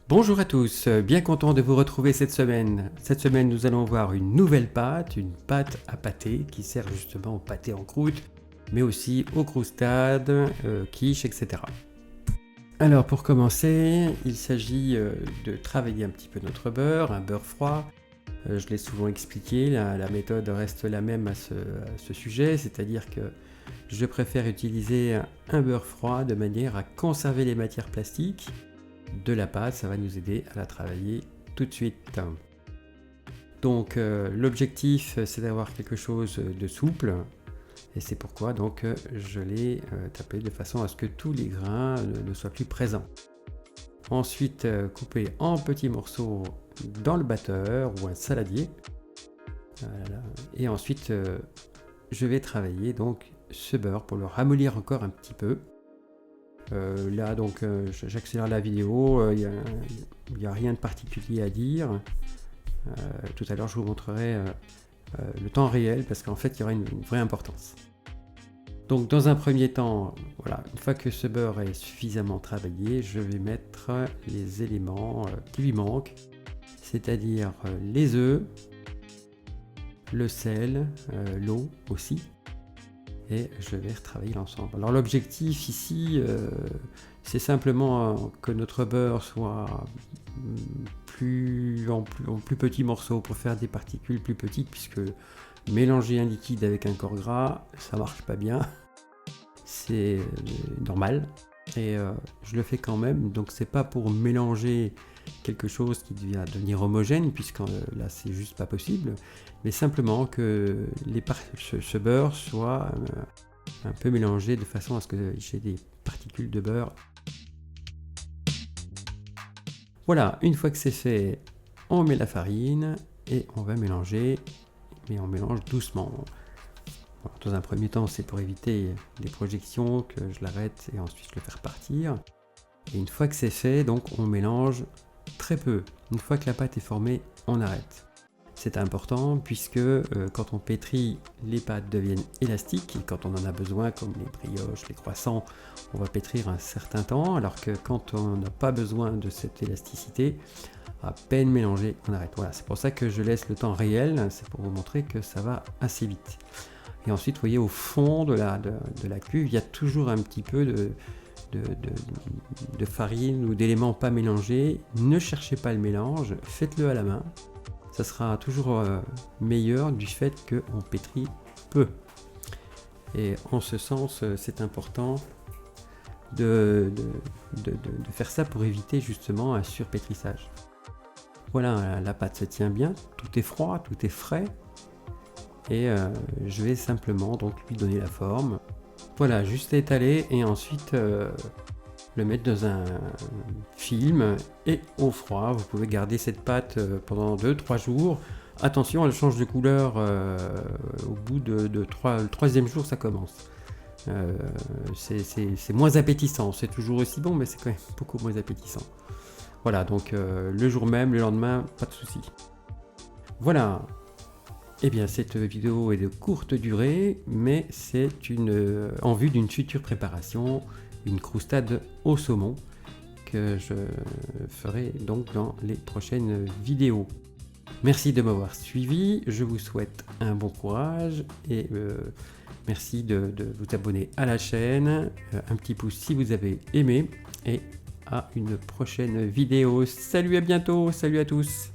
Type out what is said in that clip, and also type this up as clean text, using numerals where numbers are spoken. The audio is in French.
Bonjour à tous, bien content de vous retrouver cette semaine. Cette semaine, nous allons voir une nouvelle pâte, une pâte à pâté qui sert justement au pâté en croûte, mais aussi aux croustades, quiches, etc. Alors pour commencer, il s'agit de travailler un petit peu notre beurre, un beurre froid. Je l'ai souvent expliqué, la méthode reste la même à ce sujet, c'est-à-dire que je préfère utiliser un beurre froid de manière à conserver les matières plastiques de la pâte, ça va nous aider à la travailler tout de suite. Donc l'objectif c'est d'avoir quelque chose de souple et c'est pourquoi donc je l'ai tapé de façon à ce que tous les grains ne soient plus présents. Ensuite couper en petits morceaux dans le batteur ou un saladier. Voilà. Et ensuite je vais travailler donc ce beurre pour le ramollir encore un petit peu. Là donc j'accélère la vidéo, il n'y a rien de particulier à dire. Tout à l'heure je vous montrerai le temps réel parce qu'en fait il y aura une vraie importance. Donc dans un premier temps, voilà, une fois que ce beurre est suffisamment travaillé, je vais mettre les éléments qui lui manquent, c'est-à-dire les œufs, le sel, l'eau aussi. Et je vais retravailler l'ensemble. Alors l'objectif ici, c'est simplement que notre beurre soit en plus petits morceaux pour faire des particules plus petites, puisque mélanger un liquide avec un corps gras, ça marche pas bien. C'est normal. Et je le fais quand même, donc c'est pas pour mélanger quelque chose qui va devenir homogène, puisque là c'est juste pas possible, mais simplement que ce beurre soit un peu mélangé de façon à ce que j'ai des particules de beurre. Voilà, une fois que c'est fait, on met la farine et on va mélanger, mais on mélange doucement. Dans un premier temps, c'est pour éviter les projections que je l'arrête et ensuite je le fais repartir. Et une fois que c'est fait, donc on mélange très peu. Une fois que la pâte est formée, on arrête. C'est important puisque quand on pétrit, les pâtes deviennent élastiques et quand on en a besoin, comme les brioches, les croissants, on va pétrir un certain temps, alors que quand on n'a pas besoin de cette élasticité, à peine mélangé, on arrête. Voilà, c'est pour ça que je laisse le temps réel, c'est pour vous montrer que ça va assez vite. Et ensuite, vous voyez, au fond de la cuve, il y a toujours un petit peu de farine ou d'éléments pas mélangés. Ne cherchez pas le mélange, faites-le à la main. Ça sera toujours meilleur du fait qu'on pétrit peu. Et en ce sens, c'est important de faire ça pour éviter justement un surpétrissage. Voilà, la pâte se tient bien, tout est froid, tout est frais. Et je vais simplement donc lui donner la forme. Voilà, juste étaler et ensuite le mettre dans un film et au froid. Vous pouvez garder cette pâte pendant 2-3 jours. Attention, elle change de couleur au bout le troisième jour, ça commence. C'est moins appétissant, c'est toujours aussi bon, mais c'est quand même beaucoup moins appétissant. Voilà, donc le jour même, le lendemain, pas de souci. Voilà. Eh bien, cette vidéo est de courte durée, mais c'est en vue d'une future préparation, une croustade au saumon, que je ferai donc dans les prochaines vidéos. Merci de m'avoir suivi, je vous souhaite un bon courage et merci de vous abonner à la chaîne, un petit pouce si vous avez aimé et à une prochaine vidéo. Salut, à bientôt, salut à tous.